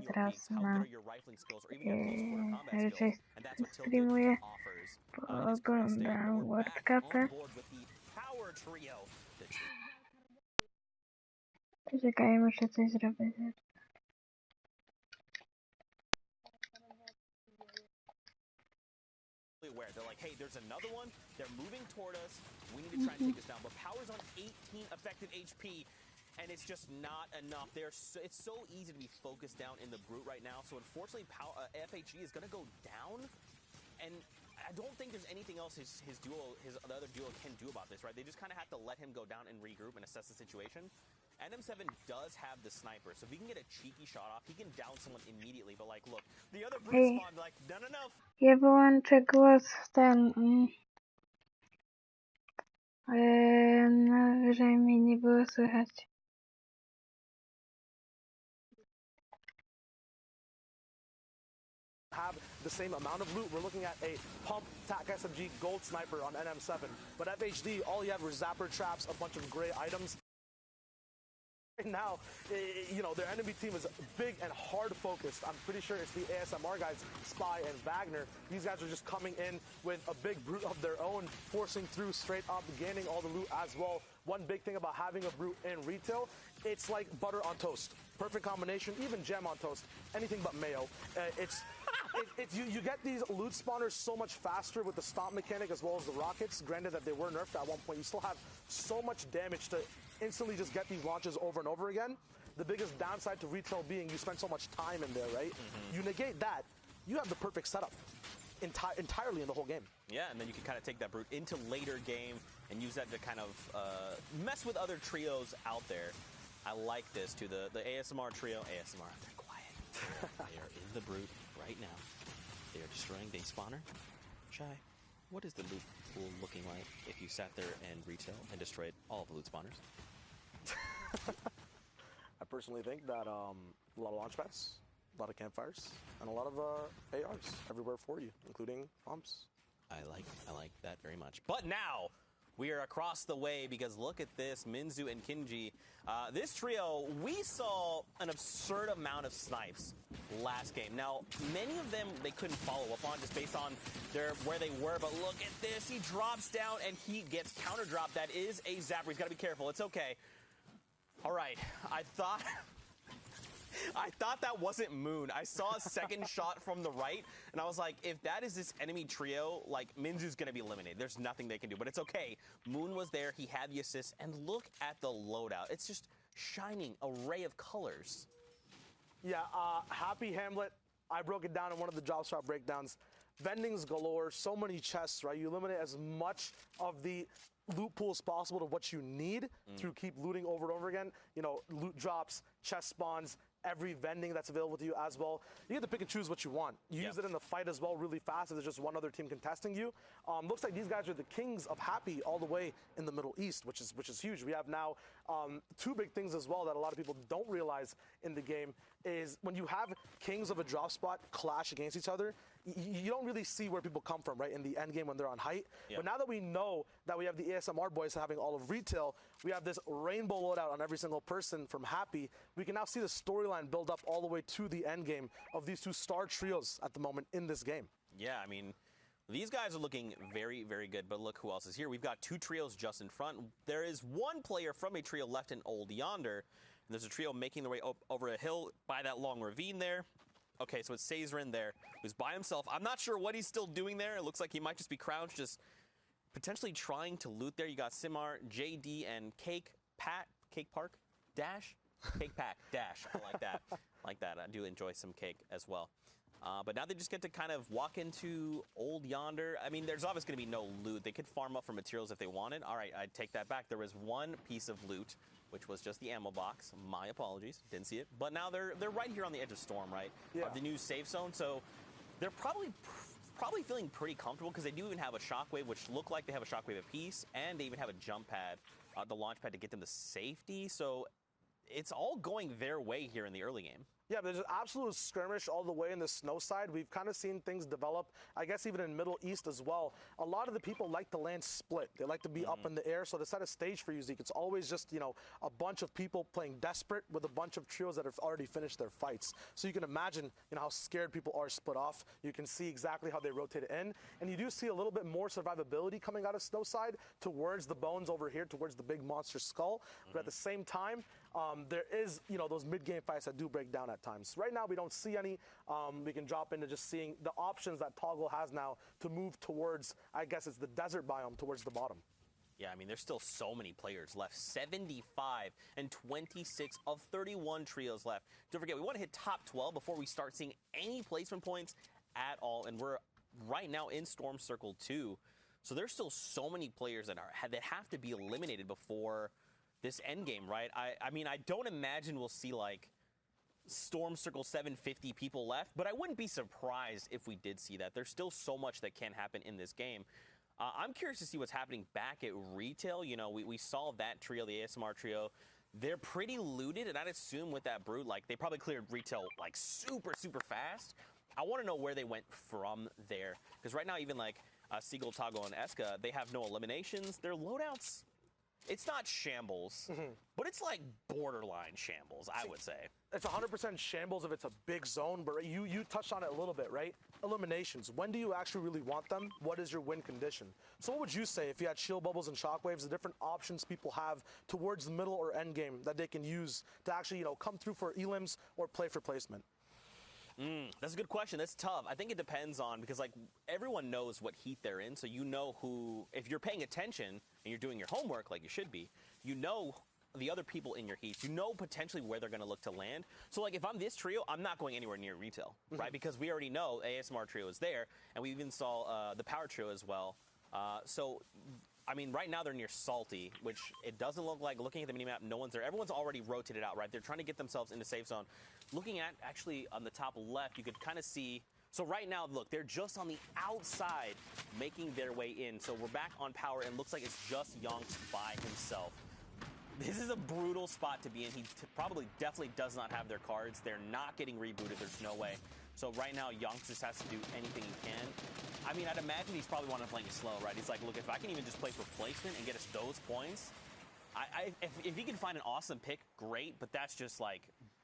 teraz na raczej streamuję, bo oglądam World Cupy. Czekaj, muszę coś zrobić. Aware. They're like, hey, there's another one. They're moving toward us. We need to try and take this down. But Power's on 18 affected HP, and it's just not enough. It's so easy to be focused down in the Brute right now. So unfortunately, FHE is going to go down, and I don't think there's anything else the other duo can do about this, right? They just kind of have to let him go down and regroup and assess the situation. NM7 does have the sniper, so if he can get a cheeky shot off, he can down someone immediately. But like, look, the other Brute spawned like, no. Ja wyłączę głos w ten... Najwyżej mi nie było słychać. Have the same amount of loot. We're looking at a pump TAC SMG gold sniper on NM7, but FHD, all you have were zapper traps, a bunch of gray items. Right now, you know, their enemy team is big and hard focused. I'm pretty sure it's the ASMR guys, Spy and Wagner. These guys are just coming in with a big Brute of their own, forcing through straight up, gaining all the loot as well. One big thing about having a Brute in retail, it's like butter on toast. Perfect combination, even jam on toast, anything but mayo. You get these loot spawners so much faster with the stomp mechanic as well as the rockets. Granted that they were nerfed at one point, you still have so much damage to instantly just get these launches over and over again. The biggest downside to retail being you spend so much time in there, right? You negate that, you have the perfect setup entirely in the whole game. Yeah, and then you can kind of take that Brute into later game and use that to kind of mess with other trios out there. I like this too. The ASMR trio, ASMR, they're quiet. They are in the Brute right now. They are destroying day spawner. Shy, what is the loot pool looking like if you sat there and retail and destroyed all the loot spawners? I personally think that a lot of launch pads, a lot of campfires, and a lot of ARs everywhere for you, including pumps. I like that very much. But now we are across the way because look at this, Minzu and Kinji. This trio, we saw an absurd amount of snipes last game. Now, many of them they couldn't follow up on just based on where they were, but look at this. He drops down and he gets counter drop. That is a zapper. He's got to be careful. It's okay. All right. I thought that wasn't Moon. I saw a second shot from the right, and I was like, if that is this enemy trio, like, Minzu's going to be eliminated. There's nothing they can do, but it's okay. Moon was there. He had the assist, and look at the loadout. It's just shining array of colors. Yeah, Happy Hamlet, I broke it down in one of the job shop breakdowns. Vendings galore, so many chests, right? You eliminate as much of the loot pool as possible to what you need to keep looting over and over again. You know, loot drops, chest spawns, every vending that's available to you as well. You get to pick and choose what you want. You use it in the fight as well really fast if there's just one other team contesting you. Looks like these guys are the kings of Happy all the way in the Middle East, which is huge. We have now two big things as well that a lot of people don't realize in the game is when you have kings of a drop spot clash against each other, you don't really see where people come from, right, in the end game when they're on height. But now that we know that we have the ASMR boys having all of retail, we have this rainbow loadout on every single person from Happy, we can now see the storyline build up all the way to the end game of these two star trios at the moment in this game. Yeah, I mean, these guys are looking very, very good, but look who else is here. We've got two trios just in front. There is one player from a trio left in Old Yonder. And there's a trio making their way over a hill by that long ravine there. Okay, so it's Sazerin there, who's by himself. I'm not sure what he's still doing there. It looks like he might just be crouched, just potentially trying to loot there. You got Simar, JD, and Cake Park, Dash? Cake Pack, Dash. I like that. Like that. I do enjoy some cake as well. But now they just get to kind of walk into Old Yonder. I mean, there's obviously going to be no loot. They could farm up for materials if they wanted. All right, I'd take that back. There was one piece of loot, which was just the ammo box. My apologies, didn't see it. But now they're right here on the edge of Storm, right? Yeah. The new safe zone. So they're probably feeling pretty comfortable because they do even have a shockwave, which look like they have a shockwave apiece, and they even have a jump pad, the launch pad to get them to safety. So it's all going their way here in the early game. Yeah, there's an absolute skirmish all the way in the snow side. We've kind of seen things develop, I guess even in Middle East as well. A lot of the people like to land split. They like to be up in the air. So to set a stage for you, Zeke, it's always just, you know, a bunch of people playing desperate with a bunch of trios that have already finished their fights. So you can imagine, you know, how scared people are split off. You can see exactly how they rotate it in. And you do see a little bit more survivability coming out of snow side towards the bones over here, towards the big monster skull. But at the same time, there is, you know, those mid-game fights that do break down at times. Right now, we don't see any. We can drop into just seeing the options that Toggle has now to move towards, I guess it's the desert biome, towards the bottom. Yeah, I mean, there's still so many players left. 75 and 26 of 31 trios left. Don't forget, we want to hit top 12 before we start seeing any placement points at all. And we're right now in Storm Circle 2. So there's still so many players that have to be eliminated before this end game, right? I mean, I don't imagine we'll see like Storm Circle 750 people left, but I wouldn't be surprised if we did see that. There's still so much that can happen in this game. I'm curious to see what's happening back at retail. You know, we saw that trio, the ASMR trio. They're pretty looted, and I'd assume with that brute, like, they probably cleared retail like super fast. I want to know where they went from there, because right now even like Seagull, Toggle, and Eska, they have no eliminations. Their loadouts, it's not shambles, but it's like borderline shambles, I would say. It's 100% shambles if it's a big zone, but you touched on it a little bit, right? Eliminations. When do you actually really want them? What is your win condition? So what would you say if you had shield bubbles and shockwaves, the different options people have towards the middle or end game that they can use to actually, you know, come through for elims or play for placement? That's a good question. That's tough. I think it depends on, because like everyone knows what heat they're in, so you know who, if you're paying attention and you're doing your homework like you should be, you know the other people in your heats. You know potentially where they're going to look to land. So like if I'm this trio, I'm not going anywhere near retail, right? Because we already know ASMR trio is there, and we even saw the power trio as well. So I mean, right now they're near Salty, which it doesn't look like, looking at the minimap, no one's there. Everyone's already rotated out, right? They're trying to get themselves into safe zone. Looking at, actually, on the top left, you could kind of see, so right now, look, they're just on the outside making their way in. So we're back on power, and looks like it's just Yonks by himself. This is a brutal spot to be in. He probably definitely does not have their cards. They're not getting rebooted. There's no way. So right now, Yonks just has to do anything he can. I mean, I'd imagine he's probably wanting to play slow, right? He's like, look, if I can even just play for placement and get us those points, if he can find an awesome pick, great, but that's just like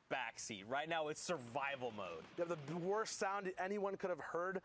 backseat. Right now, it's survival mode. Yeah, the worst sound anyone could have heard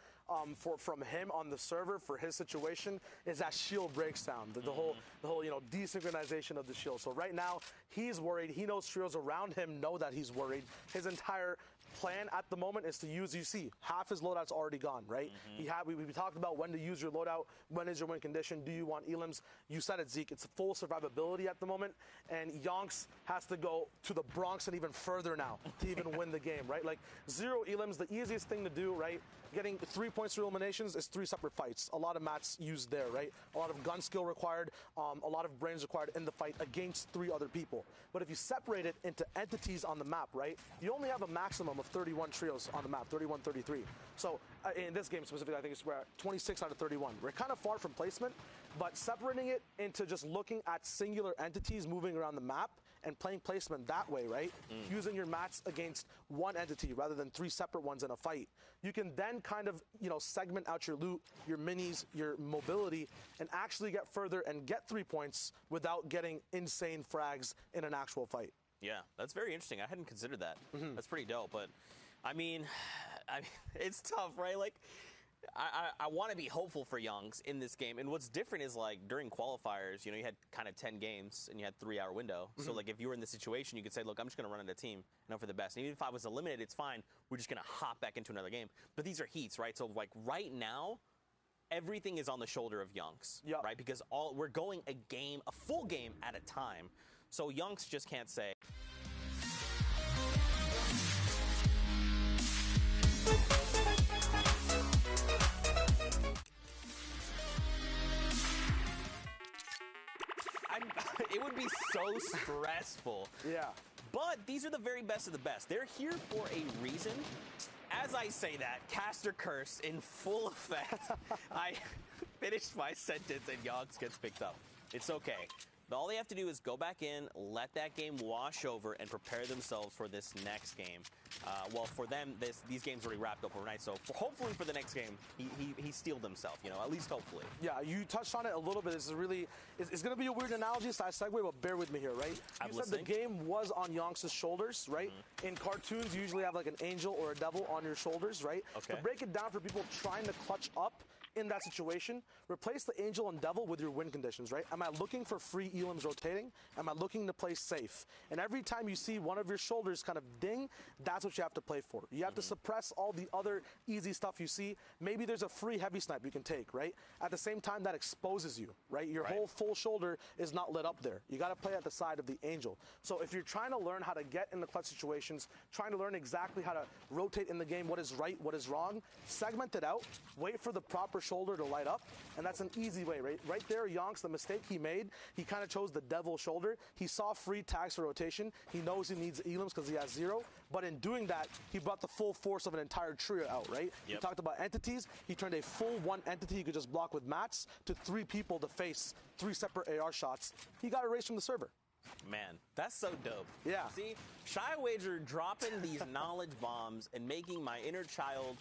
from him on the server for his situation is that shield break sound. The whole you know, desynchronization of the shield. So right now, he's worried. He knows trios around him know that he's worried. His entire plan at the moment is to use, you see, half his loadout's already gone, right? We talked about when to use your loadout, when is your win condition, do you want elims? You said it, Zeke, it's full survivability at the moment, and Yonks has to go to the Bronx and even further now to even win the game, right? Like, 0 elims, the easiest thing to do, right? Getting 3 points for eliminations is 3 separate fights. A lot of mats used there, right? A lot of gun skill required, a lot of brains required in the fight against 3 other people. But if you separate it into entities on the map, right? You only have a maximum of 31 trios on the map, 31, 33. So in this game specifically, I think we're at 26 out of 31. We're kind of far from placement, but separating it into just looking at singular entities moving around the map and playing placement that way, right? Using your mats against one entity rather than 3 separate ones in a fight. You can then kind of, you know, segment out your loot, your minis, your mobility, and actually get further and get 3 points without getting insane frags in an actual fight. Yeah, that's very interesting. I hadn't considered that. That's pretty dope. But I mean, it's tough, right? Like, I want to be hopeful for Yonks in this game. And what's different is, like, during qualifiers, you know, you had kind of 10 games and you had 3-hour window. So, like, if you were in this situation, you could say, look, I'm just going to run in a team and hope for the best. And even if I was eliminated, it's fine. We're just going to hop back into another game. But these are heats, right? So, like, right now, everything is on the shoulder of Yonks, right? Because we're going a full game at a time. So Yonks just can't say. It would be so stressful. Yeah. But these are the very best of the best. They're here for a reason. As I say that, caster curse in full effect. I finished my sentence and Yonks gets picked up. It's okay. All they have to do is go back in, let that game wash over, and prepare themselves for this next game. Well, for them, these games already wrapped up overnight, so hopefully for the next game, he steeled himself, you know, at least hopefully. Yeah, you touched on it a little bit. This is really, it's going to be a weird analogy, so I segue, but bear with me here, right? I'm You listening. said the game was on Yonks' shoulders, right? In cartoons, you usually have like an angel or a devil on your shoulders, right? Okay. To break it down for people trying to clutch up in that situation, replace the angel and devil with your win conditions, right? Am I looking for free elims rotating? Am I looking to play safe? And every time you see one of your shoulders kind of ding, that's what you have to play for. You have to suppress all the other easy stuff you see. Maybe there's a free heavy snipe you can take, right? At the same time, that exposes you, right? Your whole full shoulder is not lit up there. You got to play at the side of the angel. So if you're trying to learn how to get in the clutch situations, trying to learn exactly how to rotate in the game, what is right, what is wrong, segment it out, wait for the proper shoulder to light up, and that's an easy way, right? Right there, Yonks, the mistake he made, he kind of chose the devil shoulder. He saw free tags for rotation. He knows he needs elims because he has 0, but in doing that, he brought the full force of an entire trio out, right? He talked about entities. He turned a full 1 entity he could just block with mats to 3 people to face 3 separate AR shots. He got erased from the server. Man, that's so dope. Yeah. See, Shy Wager dropping these knowledge bombs and making my inner child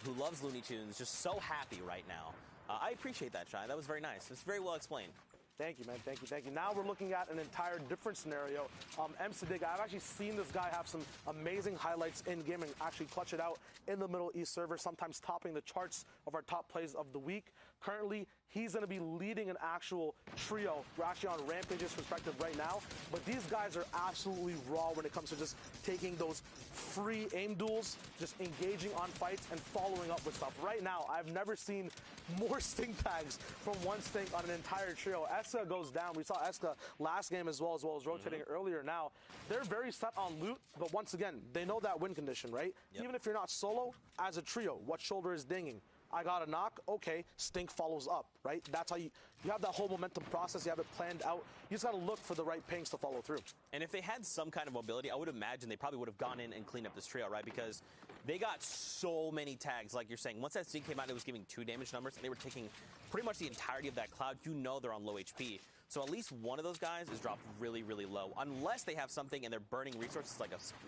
who loves Looney Tunes just so happy right now. I appreciate that, Shy. That was very nice. It's very well explained. Thank you, man. Thank you. Thank you. Now we're looking at an entire different scenario. Sadiq, I've actually seen this guy have some amazing highlights in game and actually clutch it out in the Middle East server, sometimes topping the charts of our top plays of the week. Currently, he's going to be leading an actual trio. We're actually on Rampage's perspective right now, but these guys are absolutely raw when it comes to just taking those free aim duels, just engaging on fights and following up with stuff. Right now, I've never seen more stink tags from one stink on an entire trio. Eska goes down. We saw Eska last game as well as rotating earlier. Now, they're very set on loot, but once again, they know that win condition, right? Even if you're not solo, as a trio, what shoulder is dinging? I got a knock, okay, stink follows up, right? That's how you have that whole momentum process, you have it planned out. You just got to look for the right pings to follow through. And if they had some kind of mobility, I would imagine they probably would have gone in and cleaned up this trio, right? Because they got so many tags, like you're saying. Once that stink came out, it was giving 2 damage numbers, and they were taking pretty much the entirety of that cloud. You know they're on low HP. So at least one of those guys is dropped really, really low. Unless they have something and they're burning resources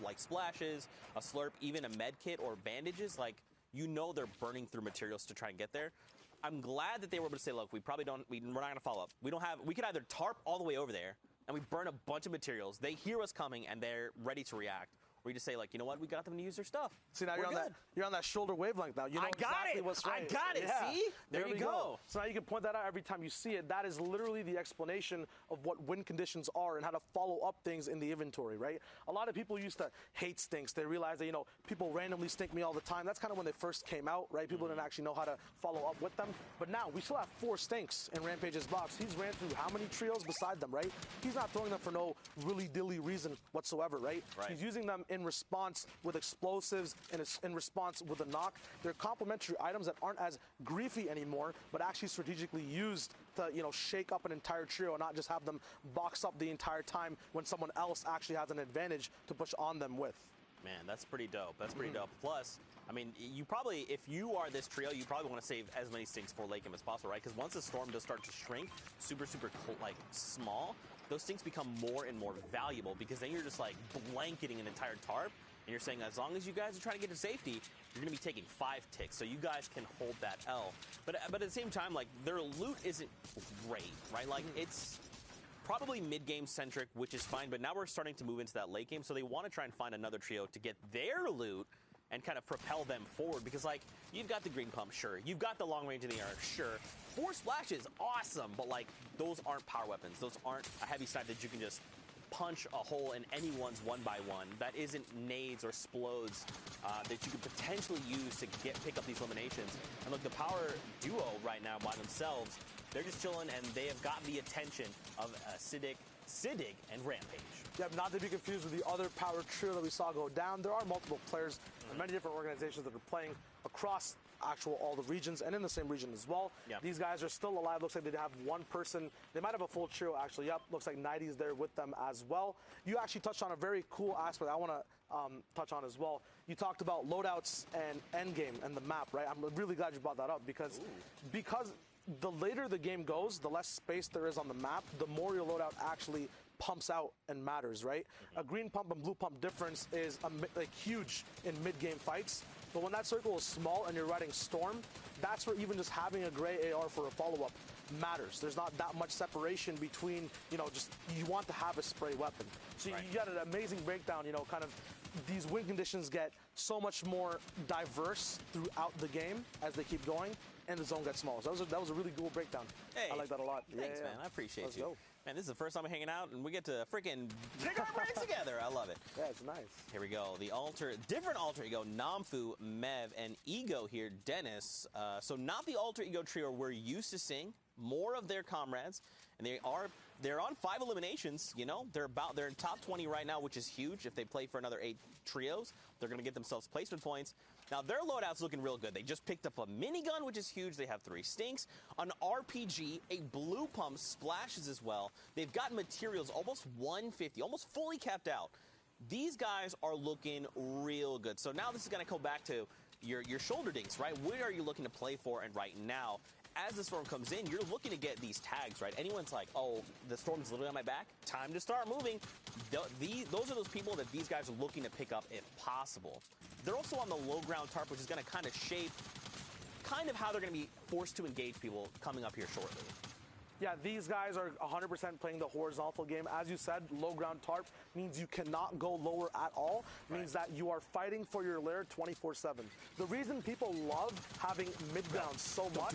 like splashes, a slurp, even a med kit or bandages, like, you know they're burning through materials to try and get there. I'm glad that they were able to say, look, we're not going to follow up. We could either tarp all the way over there and we burn a bunch of materials. They hear us coming and they're ready to react. Or you just say, like, you know what, we got them to use their stuff. See, now you're on that shoulder wavelength now. You know exactly what's right. I got it, yeah. see? There you go. So now you can point that out every time you see it. That is literally the explanation of what win conditions are and how to follow up things in the inventory, right? A lot of people used to hate stinks. They realized that, you know, people randomly stink me all the time. That's kind of when they first came out, right? People didn't actually know how to follow up with them. But now we still have 4 stinks in Rampage's box. He's ran through how many trios beside them, right? He's not throwing them for no really dilly reason whatsoever, right? He's using them in response with explosives and in response with a knock. They're complementary items that aren't as griefy anymore, but actually strategically used to, you know, shake up an entire trio and not just have them box up the entire time when someone else actually has an advantage to push on them with. Man, that's pretty dope. That's pretty dope. Plus, I mean, you probably, if you are this trio, you probably want to save as many stinks for late game as possible, right? Because once the storm does start to shrink, super, like, small, those stinks become more and more valuable because then you're just, like, blanketing an entire tarp. And you're saying as long as you guys are trying to get to safety, you're going to be taking 5 ticks, so you guys can hold that L. But at the same time, like, their loot isn't great, right? Like, it's probably mid-game centric, which is fine, but now we're starting to move into that late game, so they want to try and find another trio to get their loot and kind of propel them forward, because, like, you've got the green pump, sure. You've got the long range in the air, sure. 4 splashes, awesome, but, like, those aren't power weapons. Those aren't a heavy snipe that you can just punch a hole in anyone's 1x1. That isn't nades or splodes that you could potentially use to pick up these eliminations. And look, the power duo right now by themselves, they're just chilling, and they have got the attention of Siddiq and Rampage. Yeah, not to be confused with the other power trio that we saw go down. There are multiple players and many different organizations that are playing across all the regions and in the same region as well. Yeah. These guys are still alive. Looks like they have one person. They might have a full trio, actually. Yep, looks like 90's there with them as well. You actually touched on a very cool aspect I want to touch on as well. You talked about loadouts and endgame and the map, right? I'm really glad you brought that up because the later the game goes, the less space there is on the map, the more your loadout actually pumps out and matters, right? A green pump and blue pump difference is like huge in mid-game fights, but when that circle is small and you're riding Storm, that's where even just having a gray AR for a follow-up matters. There's not that much separation between, you know, just you want to have a spray weapon. So you got an amazing breakdown, you know, kind of these win conditions get so much more diverse throughout the game as they keep going, and the zone gets smaller. So that was a really cool breakdown. Hey, I like that a lot. Thanks, man. I appreciate Let's you. go. Man, this is the first time we're hanging out, and we get to freaking take our breaks together. I love it. Yeah, it's nice. Here we go. The different alter ego, Namfu, Mev, and Ego here, Dennis. So not the alter ego trio we're used to seeing. More of their comrades, and they're on 5 eliminations. You know, they're in top 20 right now, which is huge. If they play for another 8 trios, they're going to get themselves placement points. Now their loadout's looking real good. They just picked up a minigun, which is huge. They have 3 stinks, an RPG, a blue pump, splashes as well. They've got materials almost 150, almost fully capped out. These guys are looking real good. So now this is going to go back to your shoulder dinks, right? What are you looking to play for? And right now, as the storm comes in, you're looking to get these tags, right? Anyone's like, oh, the storm's literally on my back. Time to start moving. Those are those people that these guys are looking to pick up if possible. They're also on the low ground tarp, which is going to kind of shape kind of how they're going to be forced to engage people coming up here shortly. Yeah, these guys are 100% playing the horizontal game. As you said, low ground tarp means you cannot go lower at all. Means that you are fighting for your lair 24/7. The reason people love having mid ground so much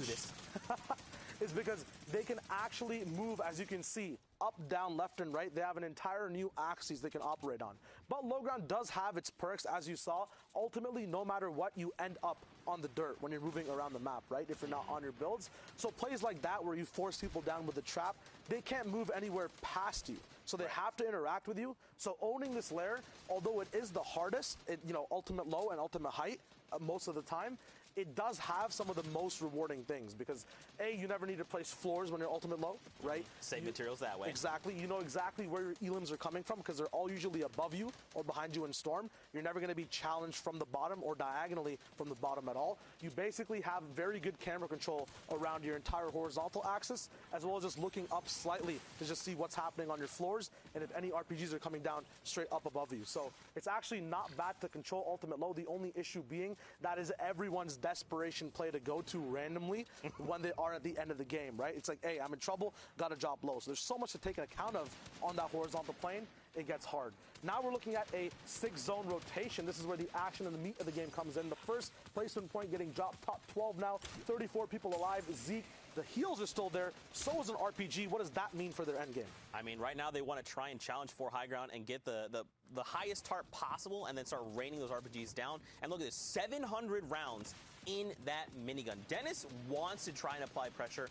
is because they can actually move, as you can see, up, down, left, and right. They have an entire new axis they can operate on. But low ground does have its perks, as you saw. Ultimately, no matter what, you end up on the dirt when you're moving around the map, right? If you're not on your builds. So plays like that where you force people down with the trap, they can't move anywhere past you. So they have to interact with you. So owning this lair, although it is the hardest, you know, ultimate low and ultimate height most of the time, it does have some of the most rewarding things because, A, you never need to place floors when you're ultimate low, right? Save materials that way. Exactly. You know exactly where your elims are coming from because they're all usually above you or behind you in storm. You're never going to be challenged from the bottom or diagonally from the bottom at all. You basically have very good camera control around your entire horizontal axis, as well as just looking up slightly to just see what's happening on your floors and if any RPGs are coming down straight up above you. So it's actually not bad to control ultimate low. The only issue being that is everyone's desperation play to go to randomly when they are at the end of the game, right? It's like, hey, I'm in trouble, gotta drop low. So there's so much to take account of on that horizontal plane, it gets hard. Now we're looking at a 6-zone rotation. This is where the action and the meat of the game comes in. The first placement point getting dropped, top 12 now, 34 people alive. Zeke, the heals are still there, so is an RPG. What does that mean for their end game? I mean, right now they want to try and challenge for high ground and get the highest tarp possible and then start raining those RPGs down. And look at this, 700 rounds in that minigun. Dennis wants to try and apply pressure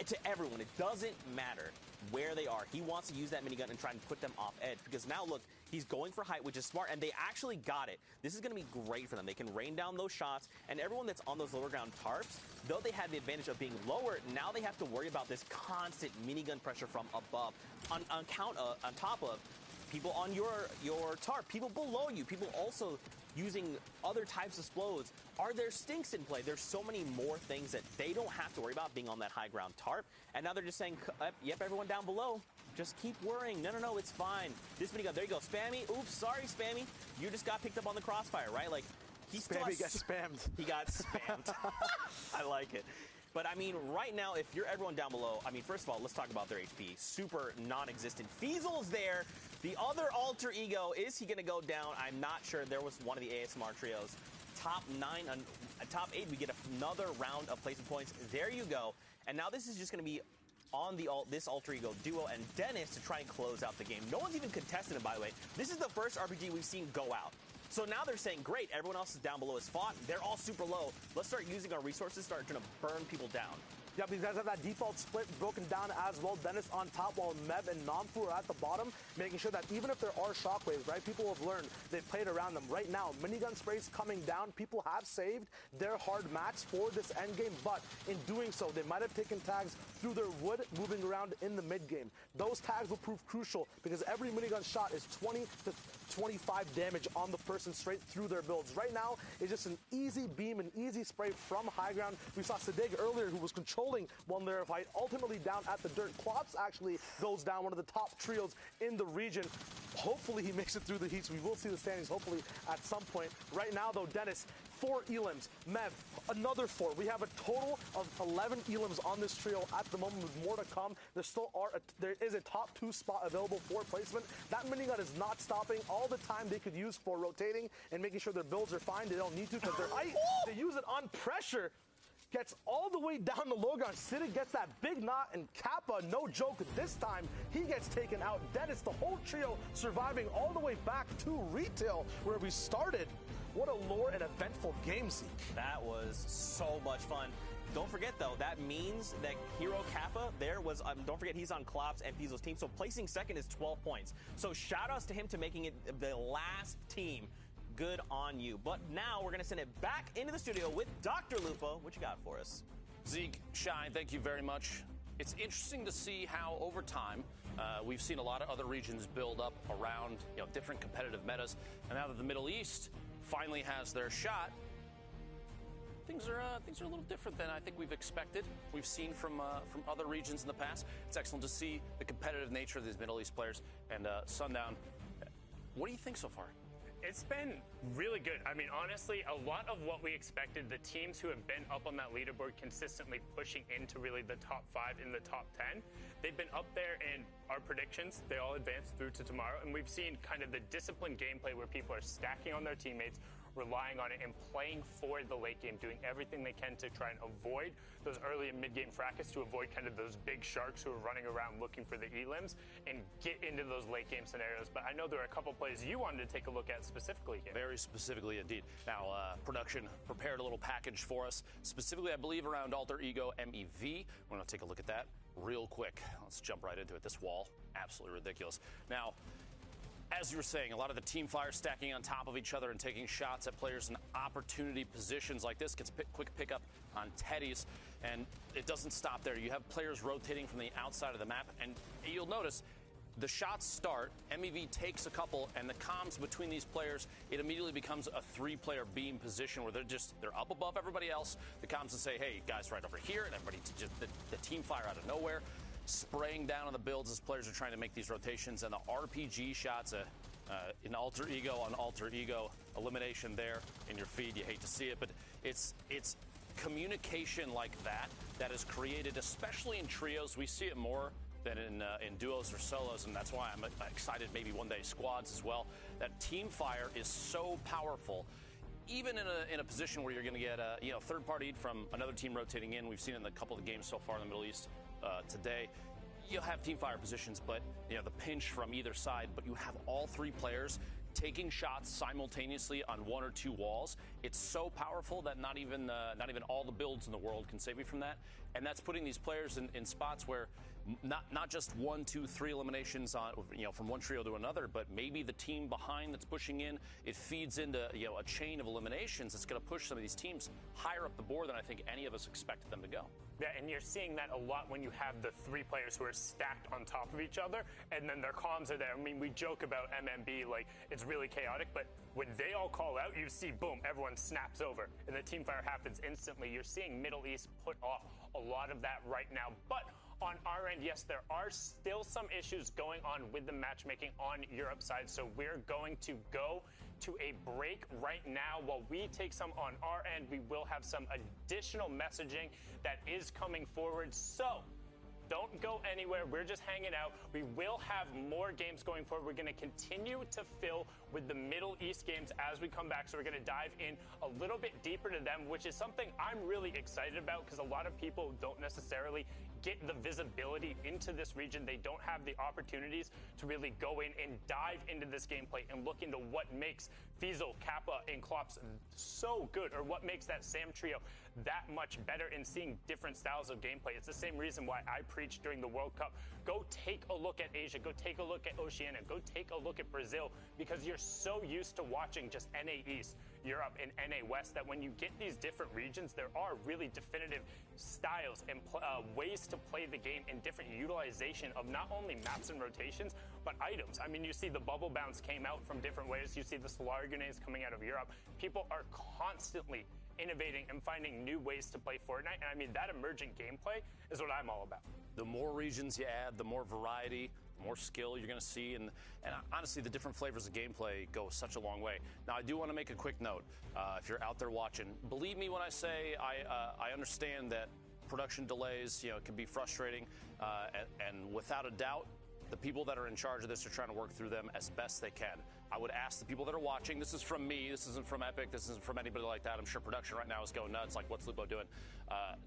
to everyone. It doesn't matter where they are. He wants to use that minigun and try and put them off edge because now look, he's going for height, which is smart, and they actually got it. This is going to be great for them. They can rain down those shots, and everyone that's on those lower ground tarps, though they had the advantage of being lower, now they have to worry about this constant minigun pressure from above on top of people on your tarp, people below you, people also using other types of explodes. Are there stinks in play? There's so many more things that they don't have to worry about being on that high ground tarp. And now they're just saying, yep, everyone down below, just keep worrying. No, it's fine. This minigun, there you go. Spammy, oops, sorry, Spammy. You just got picked up on the crossfire, right? Like, he still Spammy gets spammed. He got spammed. I like it. But, I mean, right now, if you're everyone down below, I mean, first of all, let's talk about their HP. Super non-existent. Fiesel's there. The other alter ego, is he going to go down? I'm not sure. There was one of the ASMR trios. Top 8, we get another round of placement points. There you go. And now this is just going to be on this alter ego duo and Dennis to try and close out the game. No one's even contested it, by the way. This is the first RPG we've seen go out. So now they're saying, great, everyone else is down below is fought. They're all super low. Let's start using our resources, start trying to burn people down. Yep, these guys have that default split broken down as well. Dennis on top while Mev and Namfu are at the bottom, making sure that even if there are shockwaves, right, people have learned, they've played around them. Right now, minigun sprays coming down. People have saved their hard match for this end game, but in doing so, they might have taken tags through their wood moving around in the mid game. Those tags will prove crucial because every minigun shot is 20 to 25 damage on the person straight through their builds. Right now, it's just an easy beam, an easy spray from high ground. We saw Sadig earlier, who was controlling one layer of height, ultimately down at the dirt. Klops actually goes down, one of the top trios in the region. Hopefully he makes it through the heats. We will see the standings hopefully at some point. Right now though, Dennis, 4 elims. Mev, another 4. We have a total of 11 elims on this trio at the moment with more to come. There is a top 2 spot available for placement. That minigun is not stopping. All the time they could use for rotating and making sure their builds are fine. They don't need to because they're height. They use it on pressure. Gets all the way down the low ground. Siddiq gets that big knot, and Kappa, no joke, this time he gets taken out. Dennis, the whole trio surviving all the way back to retail where we started. What a lore and eventful game, Zeke. That was so much fun. Don't forget, though, that means that Hero Kappa there was, don't forget he's on Klops and Fizo's team, so placing second is 12 points. So shout-outs to him to making it the last team. Good on you. But now we're going to send it back into the studio with Dr. Lupo. What you got for us? Zeke, Shine, thank you very much. It's interesting to see how over time we've seen a lot of other regions build up around different competitive metas, and now that the Middle East finally has their shot, things are a little different than I think we've expected. We've seen from other regions in the past. It's excellent to see the competitive nature of these Middle East players. And Sundown, what do you think so far? It's been really good. I mean, honestly, a lot of what we expected, the teams who have been up on that leaderboard consistently pushing into really the top 5 in the top 10, they've been up there in our predictions. They all advanced through to tomorrow, and we've seen kind of the disciplined gameplay where people are stacking on their teammates, relying on it, and playing for the late game, doing everything they can to try and avoid those early and mid-game fracas, to avoid kind of those big sharks who are running around looking for the elims and get into those late-game scenarios. But I know there are a couple plays you wanted to take a look at specifically here. Very specifically indeed. Now, production prepared a little package for us, specifically, I believe, around Alter Ego MEV. We're going to take a look at that real quick. Let's jump right into it. This wall, absolutely ridiculous. Now, as you were saying, a lot of the team fires stacking on top of each other and taking shots at players in opportunity positions like this. Gets quick pickup on Teddy's, and it doesn't stop there. You have players rotating from the outside of the map, and you'll notice the shots start, MEV takes a couple, and the comms between these players, it immediately becomes a 3-player beam position where they're up above everybody else. The comms will say, hey, guys, right over here, and everybody, the team fire out of nowhere, spraying down on the builds as players are trying to make these rotations, and the RPG shots, an Alter Ego on Alter Ego elimination there in your feed. You hate to see it, but it's communication like that is created, especially in trios. We see it more than in duos or solos, and that's why I'm excited maybe one day squads as well. That team fire is so powerful. Even in a position where you're going to get third party from another team rotating in. We've seen it in a couple of the games so far in the Middle East today. You'll have team fire positions, but the pinch from either side. But you have all 3 players taking shots simultaneously on 1 or 2 walls. It's so powerful that not even all the builds in the world can save you from that. And that's putting these players in spots where not just 1, 2, 3 eliminations on from one trio to another, but maybe the team behind that's pushing in, it feeds into a chain of eliminations that's going to push some of these teams higher up the board than I think any of us expected them to go. Yeah, and you're seeing that a lot when you have the 3 players who are stacked on top of each other, and then their comms are there. I mean, we joke about MMB like it's really chaotic, but when they all call out, you see, boom, everyone snaps over, and the team fire happens instantly. You're seeing Middle East put off a lot of that right now, but on our end, yes, there are still some issues going on with the matchmaking on Europe side, so we're going to go to a break right now. While we take some on our end, we will have some additional messaging that is coming forward, so don't go anywhere. We're just hanging out. We will have more games going forward. We're going to continue to fill with the Middle East games as we come back. So we're going to dive in a little bit deeper to them, which is something I'm really excited about because a lot of people don't necessarily get the visibility into this region. They don't have the opportunities to really go in and dive into this gameplay and look into what makes Fiesel, Kappa, and Klops so good, or what makes that Sam trio that much better in seeing different styles of gameplay. It's the same reason why I preach during the World Cup. Go take a look at Asia. Go take a look at Oceania. Go take a look at Brazil, because you're so used to watching just NA East, Europe, and NA West that when you get these different regions, there are really definitive styles and ways to play the game and different utilization of not only maps and rotations, but items. I mean, you see the bubble bounce came out from different ways. You see the Solar grenades coming out of Europe. People are constantly innovating and finding new ways to play Fortnite. And I mean, that emergent gameplay is what I'm all about. The more regions you add, the more variety, the more skill you're going to see. And honestly, the different flavors of gameplay go such a long way. Now, I do want to make a quick note. If you're out there watching, believe me when I say I understand that production delays, can be frustrating. And without a doubt, the people that are in charge of this are trying to work through them as best they can. I would ask the people that are watching, this is from me, this isn't from Epic, this isn't from anybody like that. I'm sure production right now is going nuts, like, what's Lupo doing?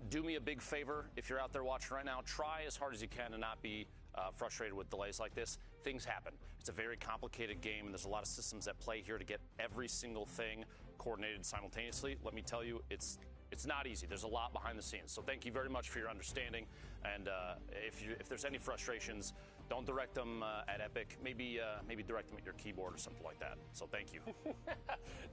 Do me a big favor if you're out there watching right now. Try as hard as you can to not be frustrated with delays like this. Things happen. It's a very complicated game, and there's a lot of systems at play here to get every single thing coordinated simultaneously. Let me tell you, it's not easy. There's a lot behind the scenes. So thank you very much for your understanding. And if there's any frustrations, don't direct them at Epic. Maybe direct them at your keyboard or something like that. So thank you.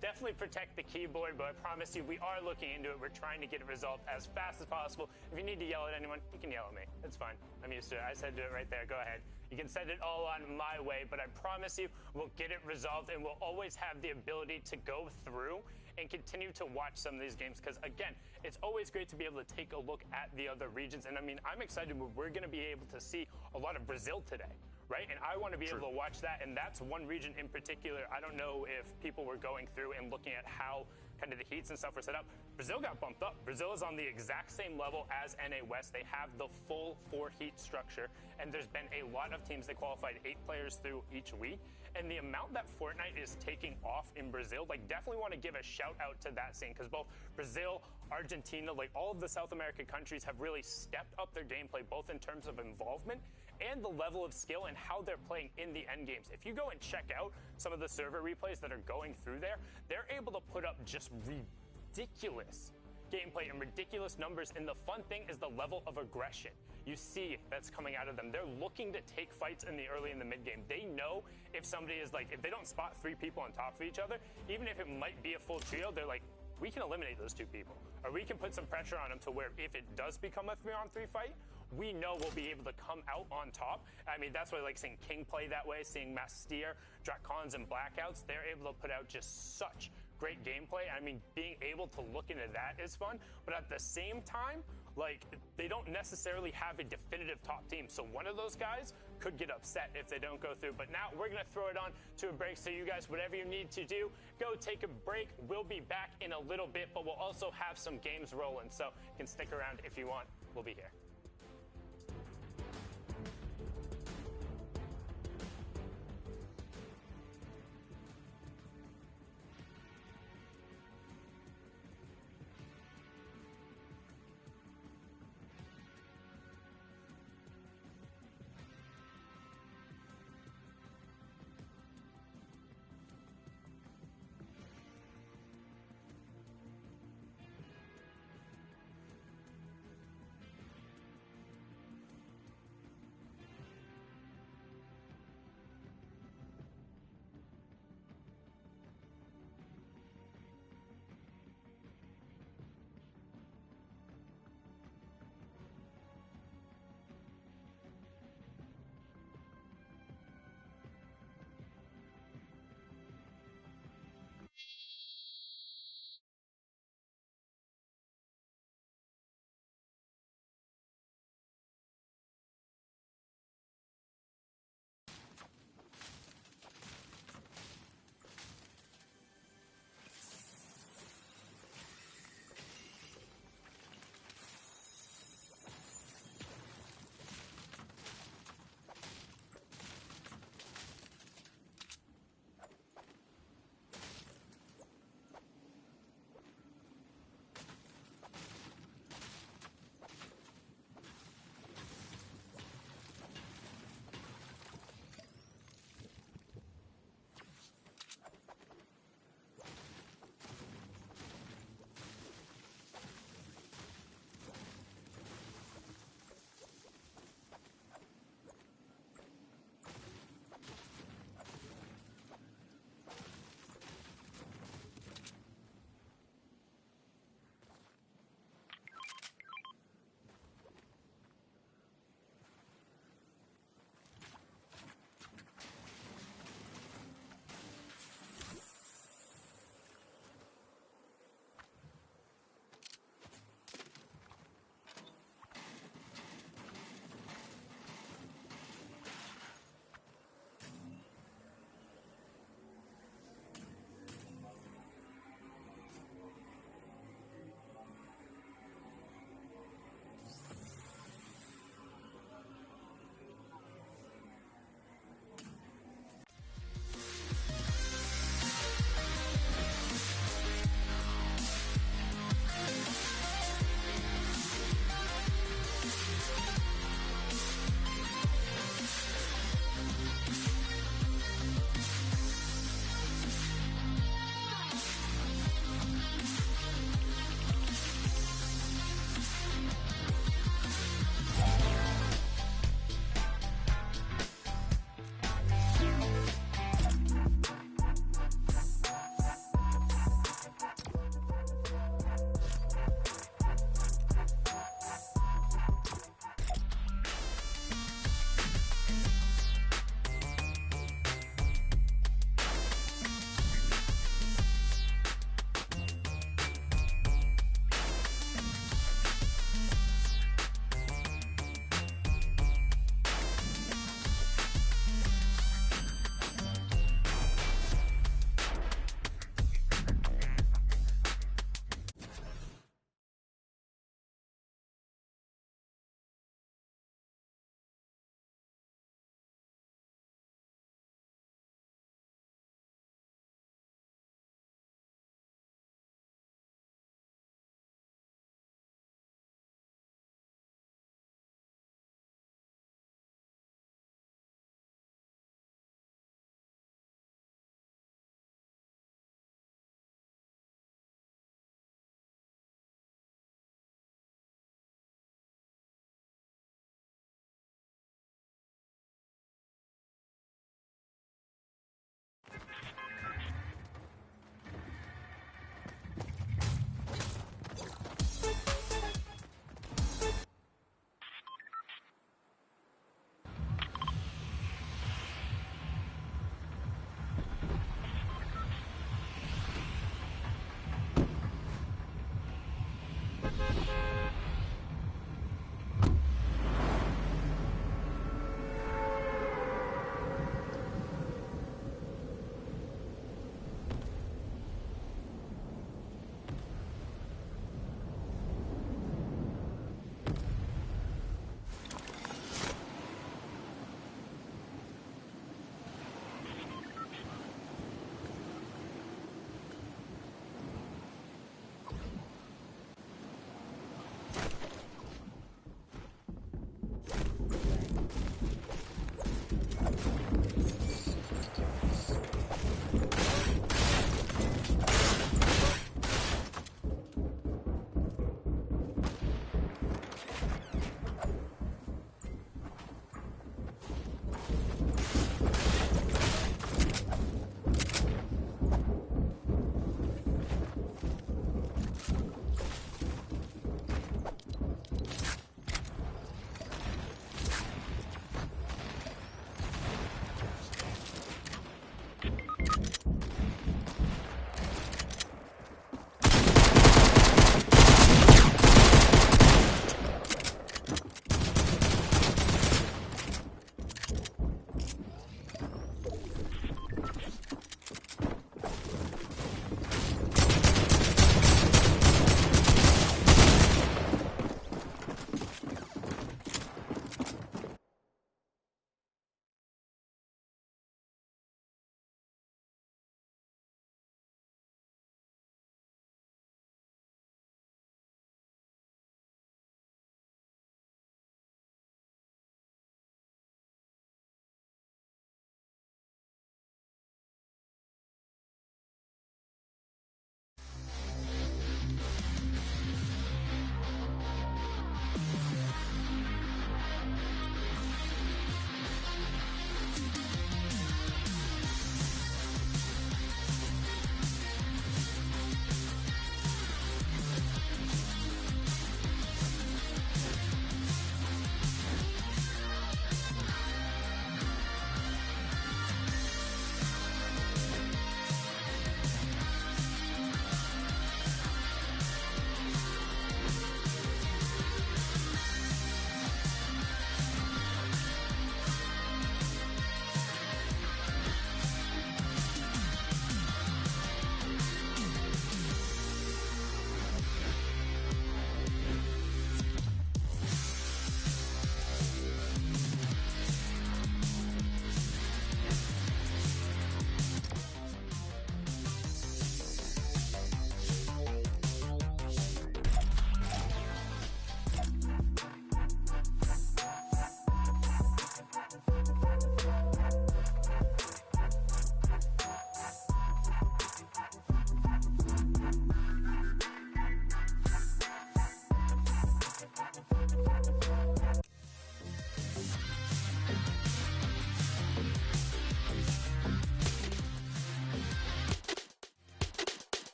Definitely protect the keyboard, but I promise you, we are looking into it. We're trying to get it resolved as fast as possible. If you need to yell at anyone, you can yell at me. It's fine. I'm used to it. I said do it right there. Go ahead. You can send it all on my way, but I promise you, we'll get it resolved, and we'll always have the ability to go through and continue to watch some of these games, because again, it's always great to be able to take a look at the other regions. And I mean, I'm excited. We're going to be able to see a lot of Brazil today, right? And I want to be able to watch that. And that's one region in particular. I don't know if people were going through and looking at how kind of the heats and stuff were set up. Brazil got bumped up. Brazil is on the exact same level as NA West. They have the full 4 heat structure, and there's been a lot of teams that qualified 8 players through each week. And the amount that Fortnite is taking off in Brazil, like, definitely want to give a shout out to that scene, because both Brazil, Argentina, like all of the South American countries have really stepped up their gameplay, both in terms of involvement and the level of skill and how they're playing in the end games. If you go and check out some of the server replays that are going through there, they're able to put up just ridiculous gameplay and ridiculous numbers. And the fun thing is the level of aggression you see that's coming out of them. They're looking to take fights in the early and the mid game. They know if somebody is like, if they don't spot 3 people on top of each other, even if it might be a full trio, they're like, we can eliminate those 2 people, or we can put some pressure on them to where if it does become a 3-on-3 fight, we know we'll be able to come out on top. I mean, that's why I like seeing King play that way, seeing Mastier, Dracons, and Blackouts. They're able to put out just such great gameplay. I mean, being able to look into that is fun, but at the same time, like, they don't necessarily have a definitive top team. So one of those guys could get upset if they don't go through. But now we're going to throw it on to a break. So you guys, whatever you need to do, go take a break. We'll be back in a little bit, but we'll also have some games rolling. So you can stick around if you want. We'll be here.